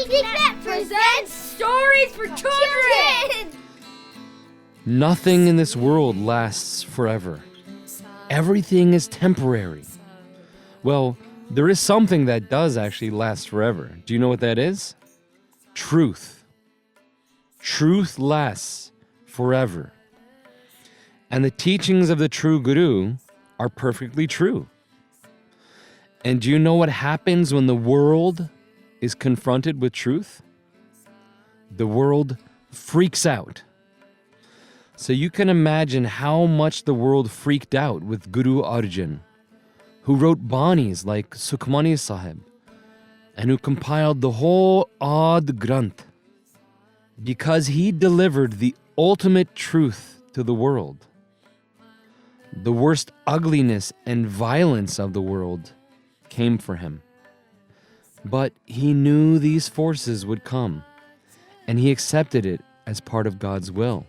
SikhNet presents Stories for Children! Nothing in this world lasts forever. Everything is temporary. Well, there is something that does actually last forever. Do you know what that is? Truth. Truth lasts forever. And the teachings of the true Guru are perfectly true. And do you know what happens when the world is confronted with truth? The world freaks out. So you can imagine how much the world freaked out with Guru Arjan, who wrote Banis like Sukhmani Sahib, and who compiled the whole Granth, because he delivered the ultimate truth to the world. The worst ugliness and violence of the world came for him. But he knew these forces would come, and he accepted it as part of God's will.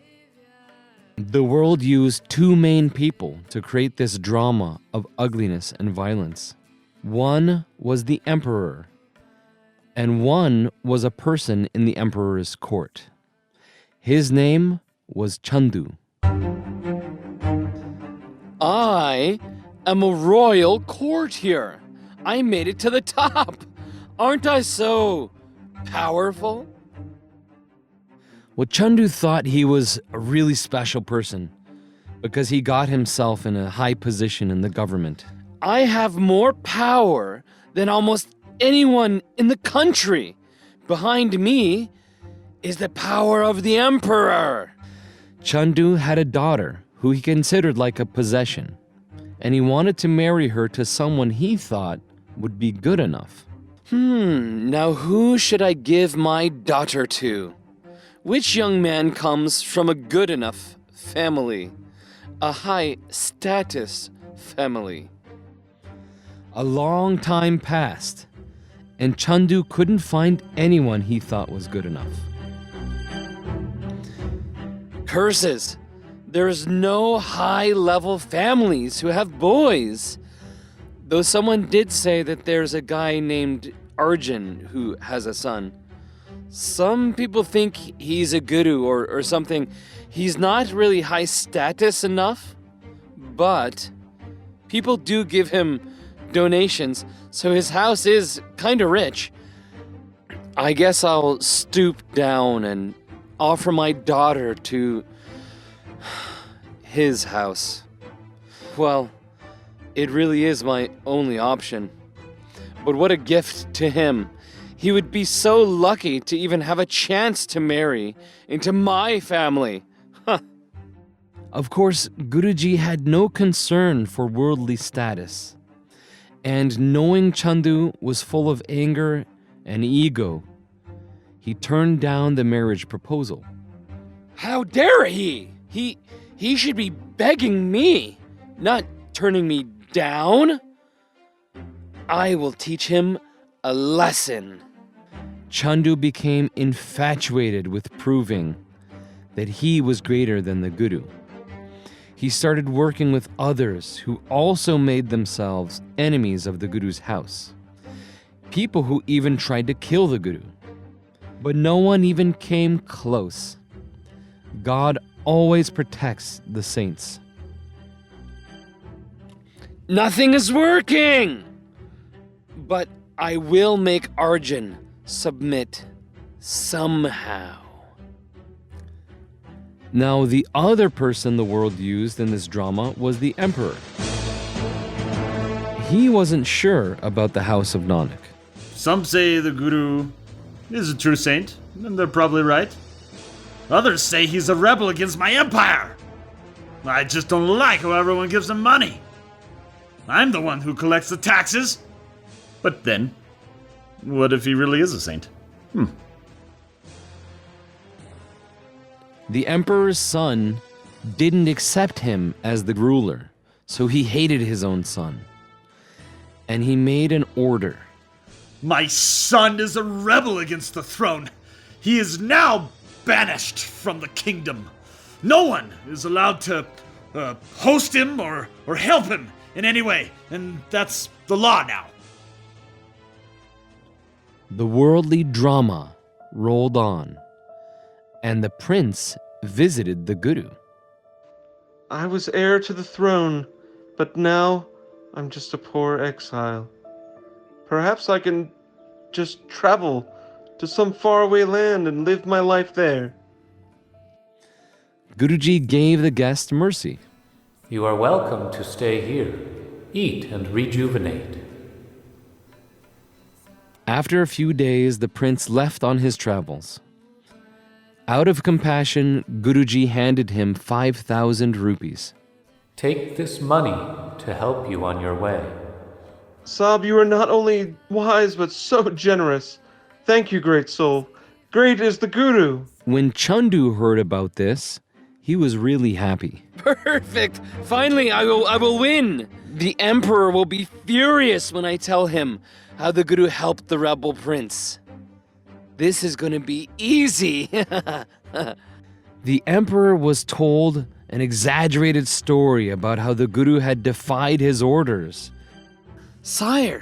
The world used two main people to create this drama of ugliness and violence. One was the emperor, and one was a person in the emperor's court. His name was Chandu. I am a royal courtier. I made it to the top. Aren't I so powerful? Well, Chandu thought he was a really special person because he got himself in a high position in the government. I have more power than almost anyone in the country. Behind me is the power of the emperor. Chandu had a daughter who he considered like a possession, and he wanted to marry her to someone he thought would be good enough. Now who should I give my daughter to? Which young man comes from a good enough family? A high status family? A long time passed, and Chandu couldn't find anyone he thought was good enough. Curses! There's no high-level families who have boys. Though someone did say that there's a guy named Arjan who has a son. Some people think he's a guru or something. He's not really high status enough, but people do give him donations, so his house is kinda rich. I guess I'll stoop down and offer my daughter to his house. Well, it really is my only option. But what a gift to him. He would be so lucky to even have a chance to marry into my family. Of course, Guruji had no concern for worldly status. And knowing Chandu was full of anger and ego, he turned down the marriage proposal. How dare he? He should be begging me, not turning me down. I will teach him a lesson. Chandu became infatuated with proving that he was greater than the Guru. He started working with others who also made themselves enemies of the Guru's house. People who even tried to kill the Guru. But no one even came close. God always protects the saints. Nothing is working! But I will make Arjan submit somehow. Now, the other person the world used in this drama was the emperor. He wasn't sure about the house of Nanak. Some say the Guru is a true saint, and they're probably right. Others say he's a rebel against my empire. I just don't like how everyone gives him money. I'm the one who collects the taxes. But then, what if he really is a saint? The emperor's son didn't accept him as the ruler, so he hated his own son. And he made an order. My son is a rebel against the throne. He is now banished from the kingdom. No one is allowed to host him or help him in any way, and that's the law now. The worldly drama rolled on, and the prince visited the Guru. I was heir to the throne, but now I'm just a poor exile. Perhaps I can just travel to some faraway land and live my life there. Guruji gave the guest mercy. You are welcome to stay here. Eat and rejuvenate. After a few days, the prince left on his travels. Out of compassion, Guruji handed him 5,000 rupees. Take this money to help you on your way. Sahib, you are not only wise but so generous. Thank you, great soul. Great is the Guru. When Chandu heard about this, he was really happy. Perfect! Finally, I will win! The emperor will be furious when I tell him how the Guru helped the rebel prince. This is going to be easy. The emperor was told an exaggerated story about how the Guru had defied his orders. Sire,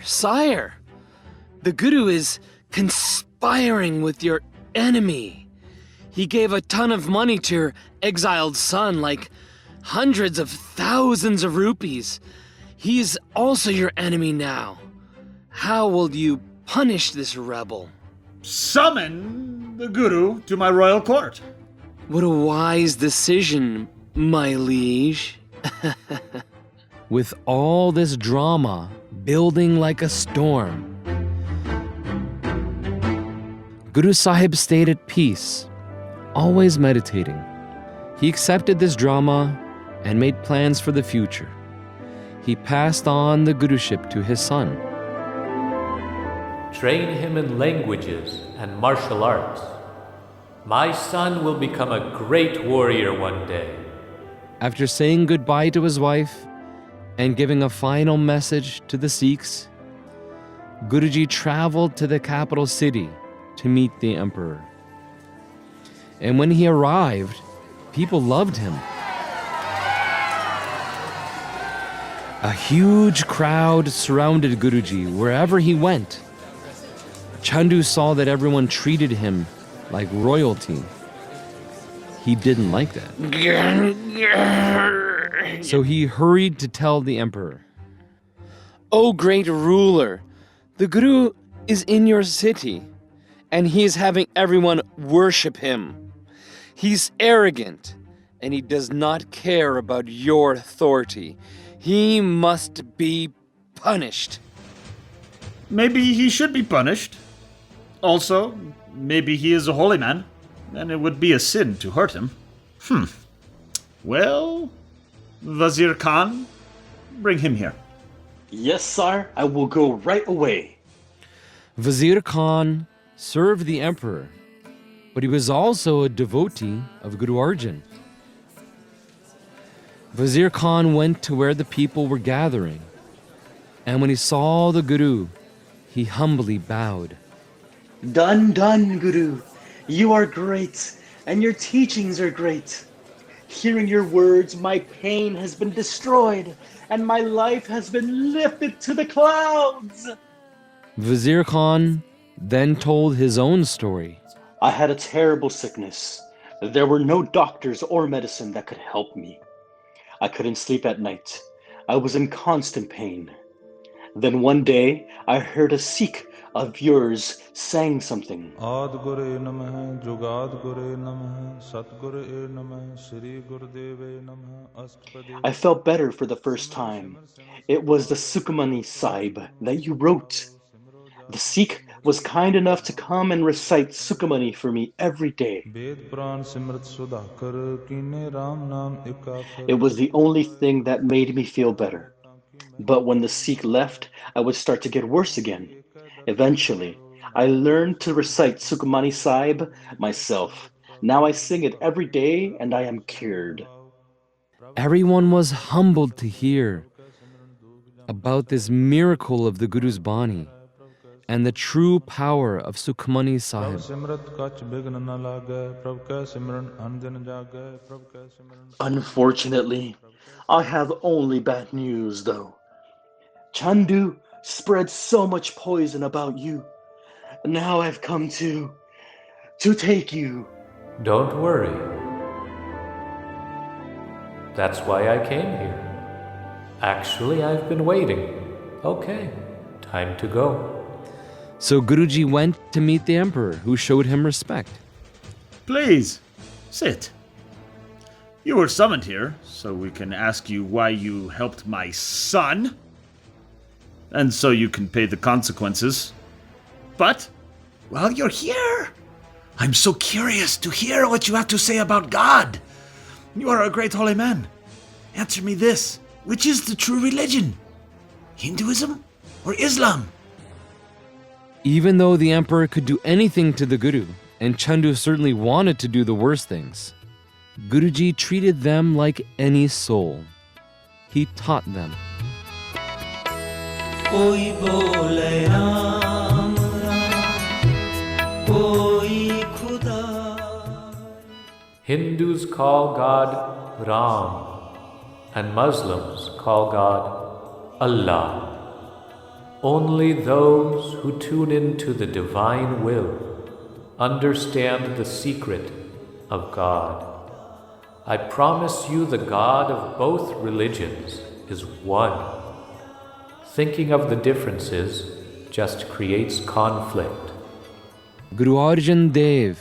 the Guru is conspiring with your enemy. He gave a ton of money to your exiled son, like hundreds of thousands of rupees. He's also your enemy now. How will you punish this rebel? Summon the Guru to my royal court. What a wise decision, my liege. With all this drama building like a storm, Guru Sahib stayed at peace, always meditating. He accepted this drama and made plans for the future. He passed on the Guruship to his son. Train him in languages and martial arts. My son will become a great warrior one day. After saying goodbye to his wife and giving a final message to the Sikhs, Guruji traveled to the capital city to meet the emperor. And when he arrived, people loved him. A huge crowd surrounded Guruji wherever he went. Chandu saw that everyone treated him like royalty. He didn't like that. So he hurried to tell the emperor, "O great ruler, the Guru is in your city, and he is having everyone worship him. He's arrogant, and he does not care about your authority. He must be punished." Maybe he should be punished. Also, maybe he is a holy man, and it would be a sin to hurt him. Well, Wazir Khan, bring him here. Yes, sire, I will go right away. Wazir Khan served the emperor, but he was also a devotee of Guru Arjan. Wazir Khan went to where the people were gathering, and when he saw the Guru, he humbly bowed. Done, Guru. You are great, and your teachings are great. Hearing your words, my pain has been destroyed, and my life has been lifted to the clouds. Wazir Khan then told his own story. I had a terrible sickness. There were no doctors or medicine that could help me. I couldn't sleep at night. I was in constant pain. Then one day, I heard a Sikh of yours sang something. I felt better for the first time. It was the Hukamnama Sahib that you wrote. The Sikh was kind enough to come and recite Sukamani for me every day. It was the only thing that made me feel better. But when the Sikh left, I would start to get worse again. Eventually, I learned to recite Sukamani Sahib myself. Now I sing it every day and I am cured. Everyone was humbled to hear about this miracle of the Guru's Bani and the true power of Sukamani Sahib. Unfortunately, I have only bad news though. Chandu spread so much poison about you. Now I've come to take you. Don't worry. That's why I came here. Actually, I've been waiting. Okay, time to go. So Guruji went to meet the emperor, who showed him respect. Please, sit. You were summoned here, so we can ask you why you helped my son. And so you can pay the consequences. But, while you're here, I'm so curious to hear what you have to say about God. You are a great holy man. Answer me this. Which is the true religion? Hinduism or Islam? Even though the emperor could do anything to the Guru, and Chandu certainly wanted to do the worst things, Guruji treated them like any soul. He taught them. Koi bole Ram Ram, koi Khuda. Hindus call God Ram, and Muslims call God Allah. Only those who tune into the divine will understand the secret of God. I promise you the God of both religions is one. Thinking of the differences just creates conflict. Guru Arjan Dev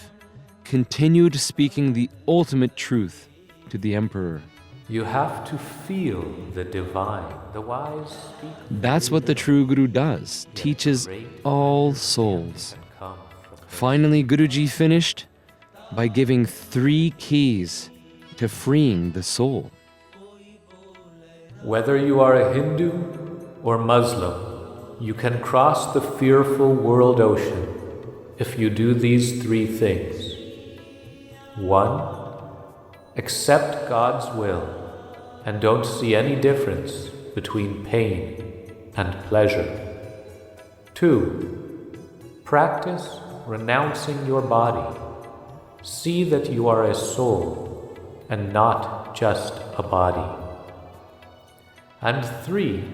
continued speaking the ultimate truth to the emperor. You have to feel the divine. The wise speak. That's what the true Guru does, teaches all souls. Finally, Guruji finished by giving 3 keys to freeing the soul. Whether you are a Hindu or Muslim, you can cross the fearful world ocean if you do these 3 things. 1. Accept God's will and don't see any difference between pain and pleasure. 2. Practice renouncing your body. See that you are a soul and not just a body. And 3.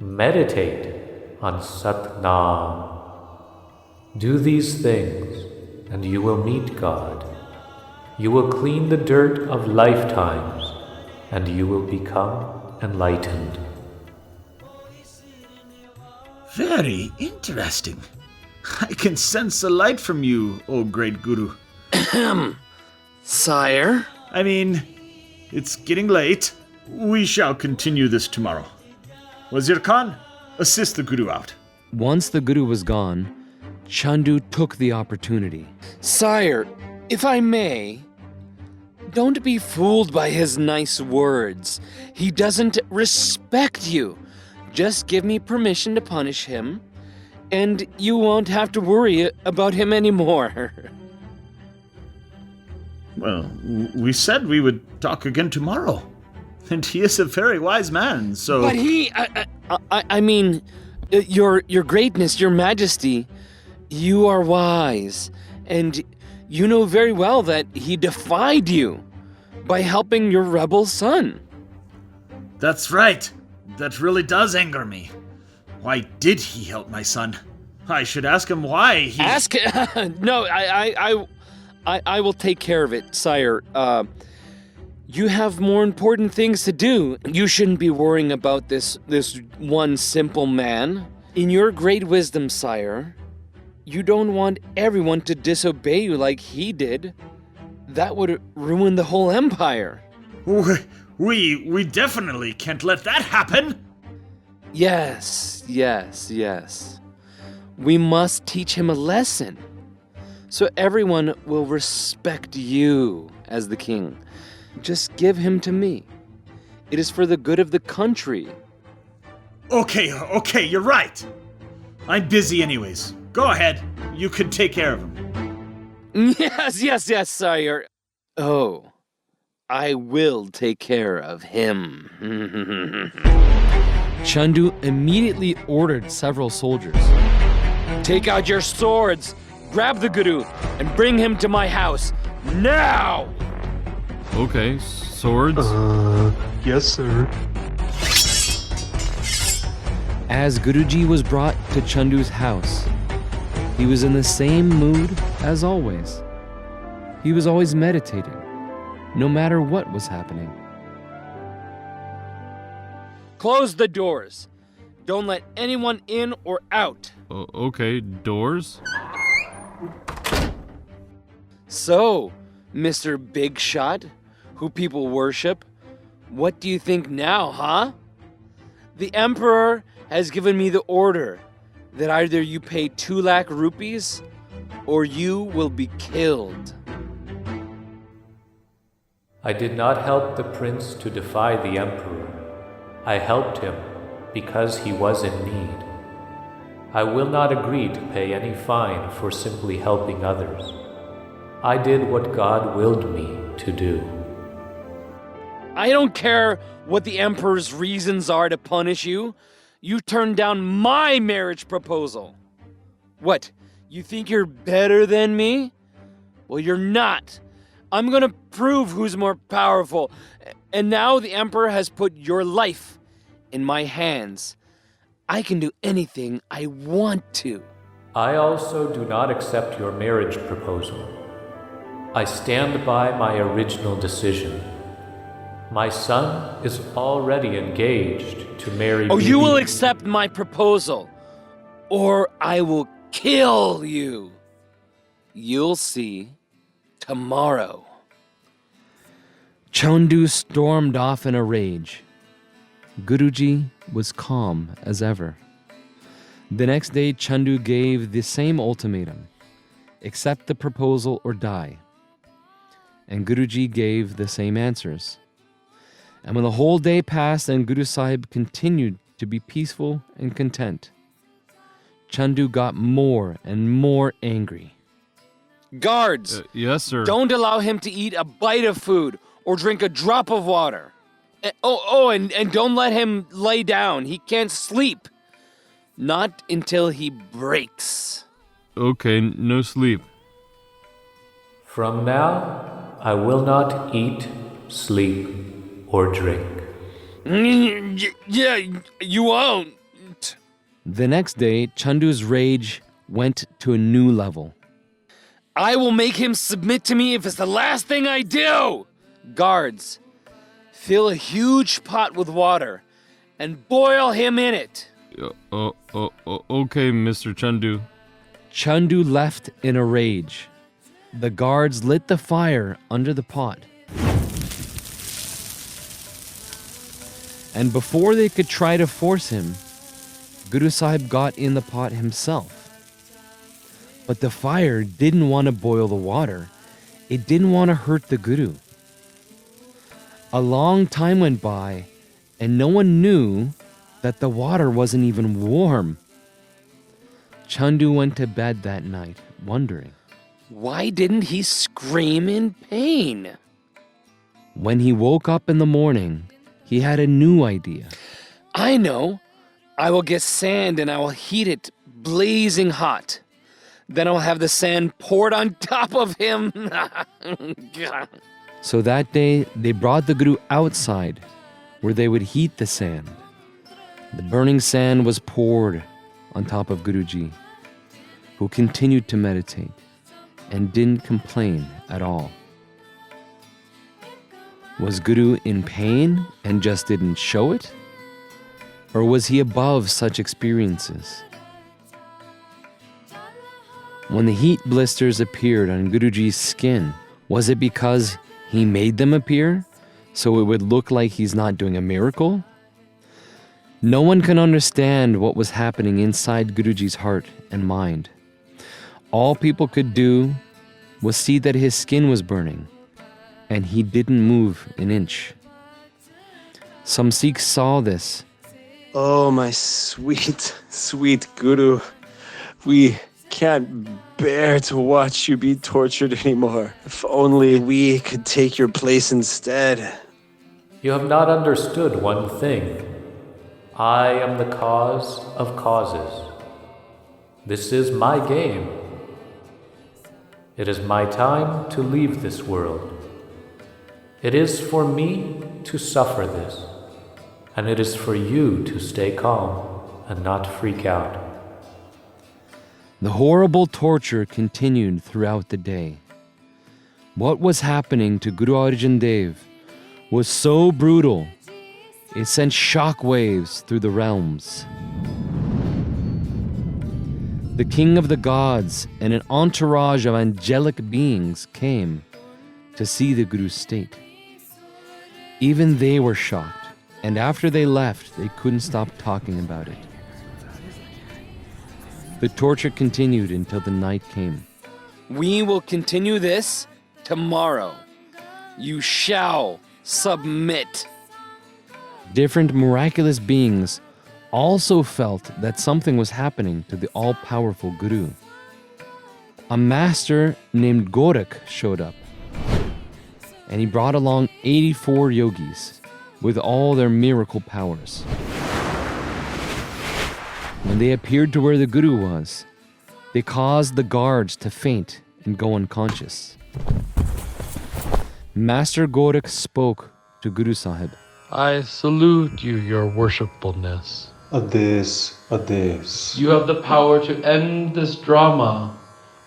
Meditate on Sat Nam. Do these things and you will meet God. You will clean the dirt of lifetimes and you will become enlightened. Very interesting. I can sense a light from you, O great Guru. Sire? I mean, it's getting late. We shall continue this tomorrow. Wazir Khan, assist the Guru out. Once the Guru was gone, Chandu took the opportunity. Sire, if I may, don't be fooled by his nice words. He doesn't respect you. Just give me permission to punish him, and you won't have to worry about him anymore. Well, we said we would talk again tomorrow. And he is a very wise man, so... But I mean, your greatness, your majesty, you are wise, and you know very well that he defied you by helping your rebel son. That's right. That really does anger me. Why did he help my son? I should ask him why he... Ask... No, I will take care of it, sire. You have more important things to do. You shouldn't be worrying about this one simple man. In your great wisdom, sire, you don't want everyone to disobey you like he did. That would ruin the whole empire. We definitely can't let that happen. Yes. We must teach him a lesson, so everyone will respect you as the king. Just give him to me. It is for the good of the country. Okay, you're right. I'm busy anyways. Go ahead. You can take care of him. Yes, sire. Oh, I will take care of him. Chandu immediately ordered several soldiers. Take out your swords, grab the Guru, and bring him to my house, now! Okay, swords? Yes, sir. As Guruji was brought to Chandu's house, He was in the same mood as always. He was always meditating, no matter what was happening. Close the doors. Don't let anyone in or out. Okay, doors? So, Mr. Big Shot, who people worship, what do you think now, huh? The Emperor has given me the order that either you pay 2 lakh rupees or you will be killed. I did not help the prince to defy the emperor. I helped him because he was in need. I will not agree to pay any fine for simply helping others. I did what God willed me to do. I don't care what the Emperor's reasons are to punish you. You turned down my marriage proposal. What, you think you're better than me? Well, you're not. I'm gonna prove who's more powerful. And now the Emperor has put your life in my hands. I can do anything I want to. I also do not accept your marriage proposal. I stand by my original decision. My son is already engaged to marry Oh, you Bibi. will accept my proposal, or I will kill you. You'll see tomorrow. Chandu stormed off in a rage. Guruji was calm as ever. The next day, Chandu gave the same ultimatum: accept the proposal or die. And Guruji gave the same answers. And when the whole day passed and Guru Sahib continued to be peaceful and content, Chandu got more and more angry. Guards, Yes, sir. don't allow him to eat a bite of food or drink a drop of water. And don't let him lay down. He can't sleep. Not until he breaks. Okay, no sleep. From now, I will not eat, sleep, or drink. Yeah, you won't. The next day, Chandu's rage went to a new level. I will make him submit to me if it's the last thing I do. Guards, fill a huge pot with water and boil him in it. Okay, Mr. Chandu. Chandu left in a rage. The guards lit the fire under the pot. And before they could try to force him, Guru Sahib got in the pot himself. But the fire didn't want to boil the water. It didn't want to hurt the Guru. A long time went by, and no one knew that the water wasn't even warm. Chandu went to bed that night, wondering. Why didn't he scream in pain? When he woke up in the morning, he had a new idea. I know. I will get sand and I will heat it blazing hot. Then I'll have the sand poured on top of him. So that day, they brought the Guru outside, where they would heat the sand. The burning sand was poured on top of Guruji, who continued to meditate and didn't complain at all. Was Guru in pain and just didn't show it? Or was he above such experiences? When the heat blisters appeared on Guruji's skin, was it because he made them appear so it would look like he's not doing a miracle? No one can understand what was happening inside Guruji's heart and mind. All people could do was see that his skin was burning, and he didn't move an inch. Some Sikhs saw this. Oh, my sweet, sweet Guru. We can't bear to watch you be tortured anymore. If only we could take your place instead. You have not understood one thing. I am the cause of causes. This is my game. It is my time to leave this world. It is for me to suffer this, and it is for you to stay calm and not freak out. The horrible torture continued throughout the day. What was happening to Guru Arjan Dev was so brutal, it sent shock waves through the realms. The king of the gods and an entourage of angelic beings came to see the Guru's state. Even they were shocked, and after they left, they couldn't stop talking about it. The torture continued until the night came. We will continue this tomorrow. You shall submit. Different miraculous beings also felt that something was happening to the all-powerful Guru. A master named Gorak showed up, and he brought along 84 yogis with all their miracle powers. When they appeared to where the Guru was, they caused the guards to faint and go unconscious. Master Gorak spoke to Guru Sahib. I salute you, your worshipfulness. Ades. You have the power to end this drama.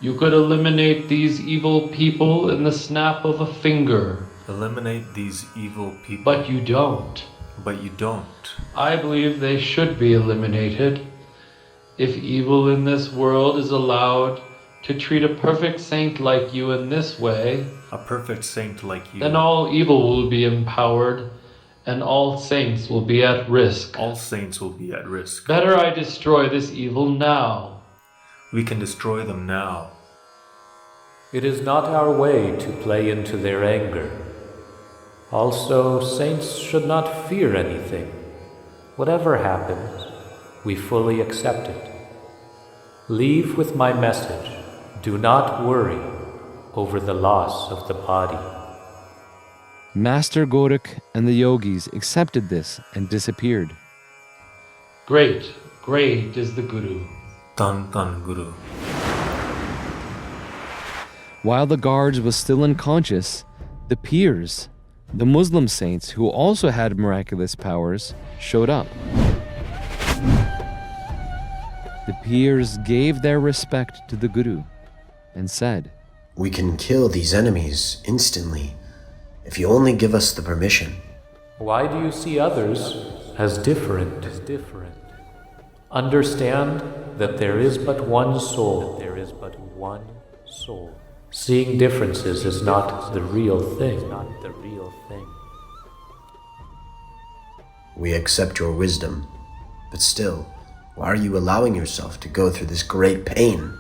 You could eliminate these evil people in the snap of a finger. Eliminate these evil people. But you don't. But you don't. I believe they should be eliminated. If evil in this world is allowed to treat a perfect saint like you in this way, A perfect saint like you. then all evil will be empowered and all saints will be at risk. All saints will be at risk. Better I destroy this evil now. We can destroy them now. It is not our way to play into their anger. Also, saints should not fear anything. Whatever happens, we fully accept it. Leave with my message. Do not worry over the loss of the body. Master Gorak and the yogis accepted this and disappeared. Great, great is the Guru. Tan Tan Guru. While the guards was still unconscious, the peers, the Muslim saints who also had miraculous powers, showed up. The peers gave their respect to the Guru and said, "We can kill these enemies instantly if you only give us the permission." Why do you see others as different? Understand that there is but one soul. Seeing differences is not the real thing. We accept your wisdom, but still, why are you allowing yourself to go through this great pain?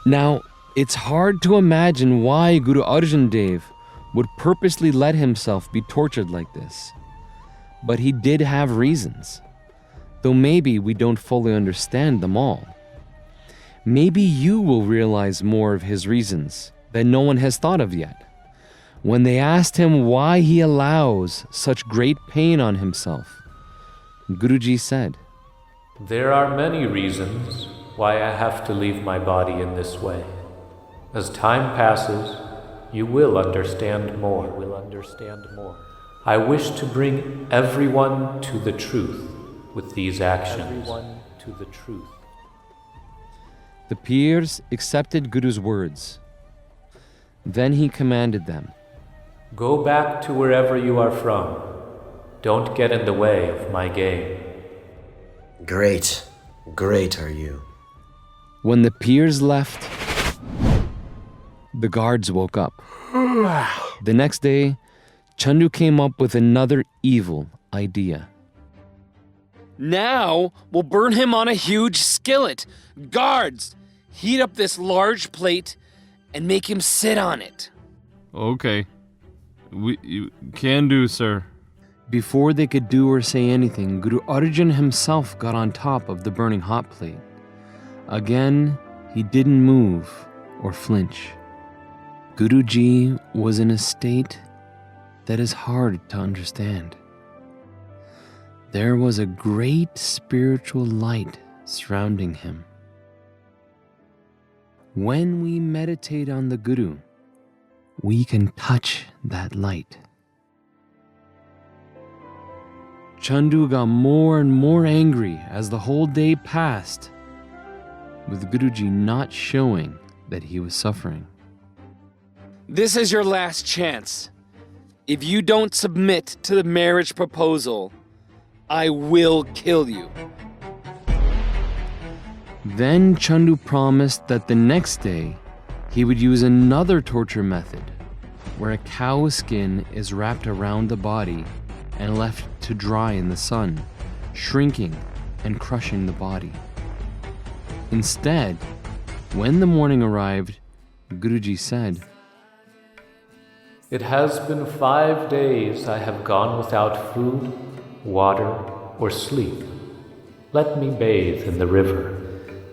Now, it's hard to imagine why Guru Arjan Dev would purposely let himself be tortured like this. But he did have reasons, though maybe we don't fully understand them all. Maybe you will realize more of his reasons that no one has thought of yet. When they asked him why he allows such great pain on himself, Guruji said, There are many reasons why I have to leave my body in this way. As time passes, you will understand more. I wish to bring everyone to the truth with these actions. The peers accepted Guru's words. Then he commanded them, Go back to wherever you are from. Don't get in the way of my game. Great are you. When the peers left, the guards woke up. The next day, Chandu came up with another evil idea. Now we'll burn him on a huge skillet. Guards, heat up this large plate and make him sit on it. Okay. You can do, sir. Before they could do or say anything, Guru Arjan himself got on top of the burning hot plate. Again, he didn't move or flinch. Guruji was in a state that is hard to understand. There was a great spiritual light surrounding him. When we meditate on the Guru, we can touch that light. Chandu got more and more angry as the whole day passed. with Guruji not showing that he was suffering. This is your last chance. If you don't submit to the marriage proposal, I will kill you. Then Chandu promised that the next day he would use another torture method, where a cow's skin is wrapped around the body and left to dry in the sun, shrinking and crushing the body. Instead, when the morning arrived, Guruji said, "It has been 5 days I have gone without food, water, or sleep. Let me bathe in the river."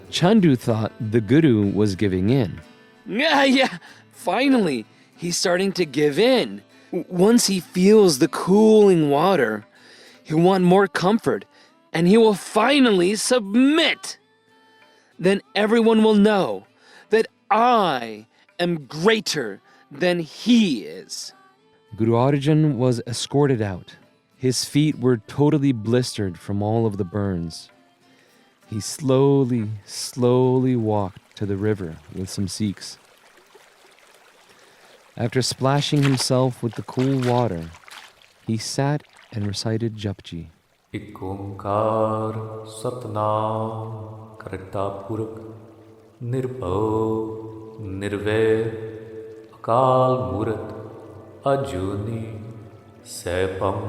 Chandu thought the Guru was giving in. Yeah, finally, he's starting to give in. Once he feels the cooling water, he'll want more comfort, and he will finally submit. Then everyone will know that I am greater than he is. Guru Arjan was escorted out. His feet were totally blistered from all of the burns. He slowly walked to the river with some Sikhs. After splashing himself with the cool water, he sat and recited Japji. Ik Onkar Satnam Karta Purak Nirbhau Nirvair Akal Murat Ajuni Saipam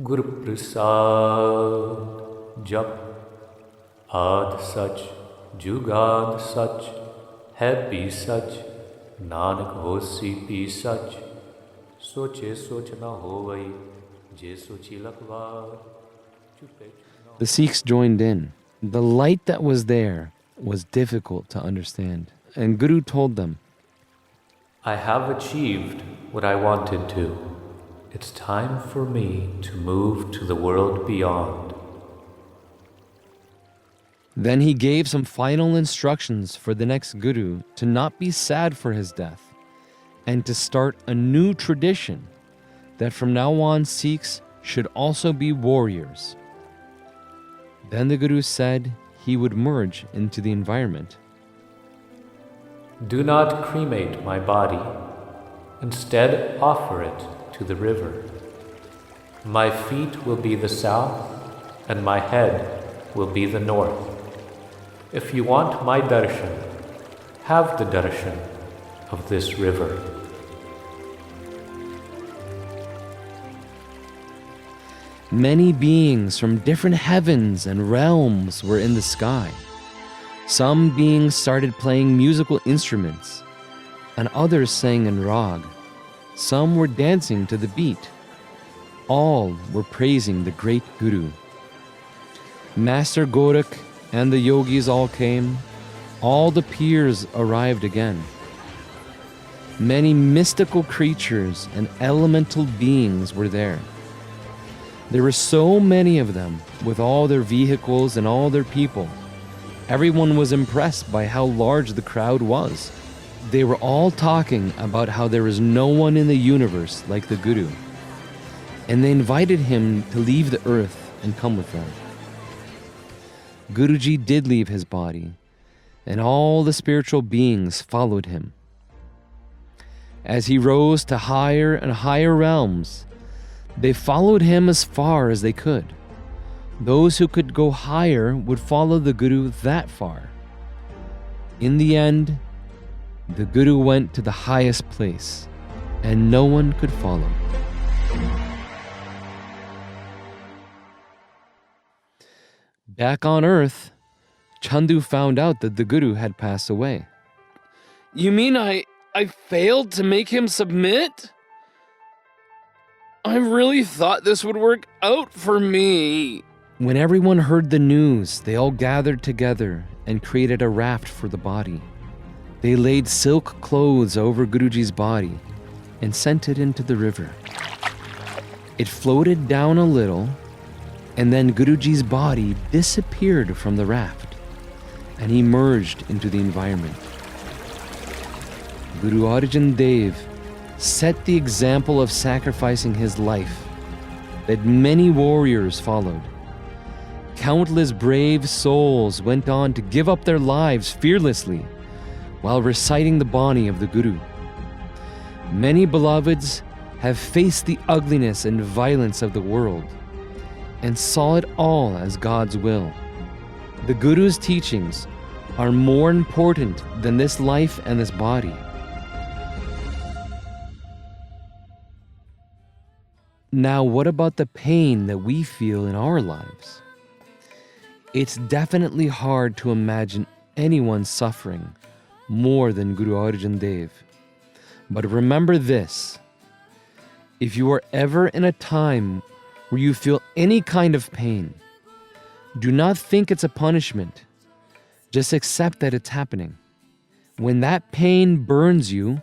Gur Prasad Jap Ad Sach Jugad Sach Hai Pi Sach Nanak Hosi Pi Sach Soche Soch Na Hovai Je Sochi Lakvar. The Sikhs joined in. The light that was there was difficult to understand, and Guru told them, I have achieved what I wanted to. It's time for me to move to the world beyond. Then he gave some final instructions for the next Guru to not be sad for his death and to start a new tradition that from now on Sikhs should also be warriors. Then the Guru said he would merge into the environment. Do not cremate my body. Instead, offer it to the river. My feet will be the south, and my head will be the north. If you want my darshan, have the darshan of this river. Many beings from different heavens and realms were in the sky. Some beings started playing musical instruments, and others sang in rag. Some were dancing to the beat. All were praising the great Guru. Master Gorak and the yogis all came. All the peers arrived again. Many mystical creatures and elemental beings were there. There were so many of them, with all their vehicles and all their people. Everyone was impressed by how large the crowd was. They were all talking about how there is no one in the universe like the Guru, and they invited him to leave the earth and come with them. Guruji did leave his body, and all the spiritual beings followed him. As he rose to higher and higher realms, they followed him as far as they could. Those who could go higher would follow the Guru that far. In the end, the Guru went to the highest place, and no one could follow. Back on earth, Chandu found out that the Guru had passed away. You mean I failed to make him submit? I really thought this would work out for me. When everyone heard the news, they all gathered together and created a raft for the body. They laid silk clothes over Guruji's body and sent it into the river. It floated down a little, and then Guruji's body disappeared from the raft, and he merged into the environment. Guru Arjan Dev set the example of sacrificing his life that many warriors followed. Countless brave souls went on to give up their lives fearlessly while reciting the Bani of the Guru. Many beloveds have faced the ugliness and violence of the world and saw it all as God's will. The Guru's teachings are more important than this life and this body. Now, what about the pain that we feel in our lives? It's definitely hard to imagine anyone suffering more than Guru Arjan Dev. But remember this: if you are ever in a time where you feel any kind of pain, do not think it's a punishment. Just accept that it's happening. When that pain burns you,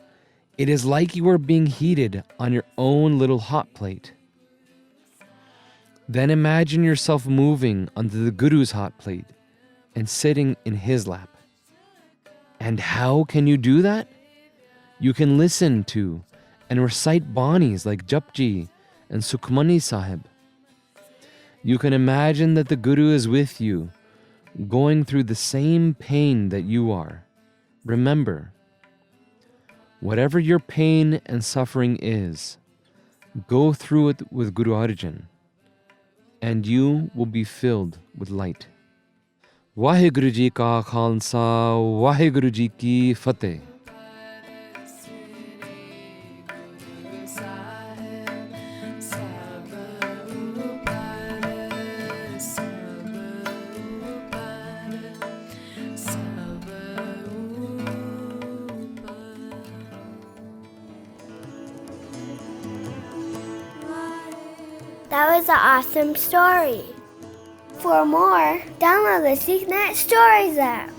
it is like you are being heated on your own little hot plate. Then imagine yourself moving onto the Guru's hot plate and sitting in his lap. And how can you do that? You can listen to and recite Banis like Japji and Sukhmani Sahib. You can imagine that the Guru is with you, going through the same pain that you are. Remember, whatever your pain and suffering is, go through it with Guru Arjan, and you will be filled with light. Vaheguru Ji Ka Khalsa, Vaheguru Ji Ki Fateh. That was an awesome story. For more, download the SikhNet Stories app.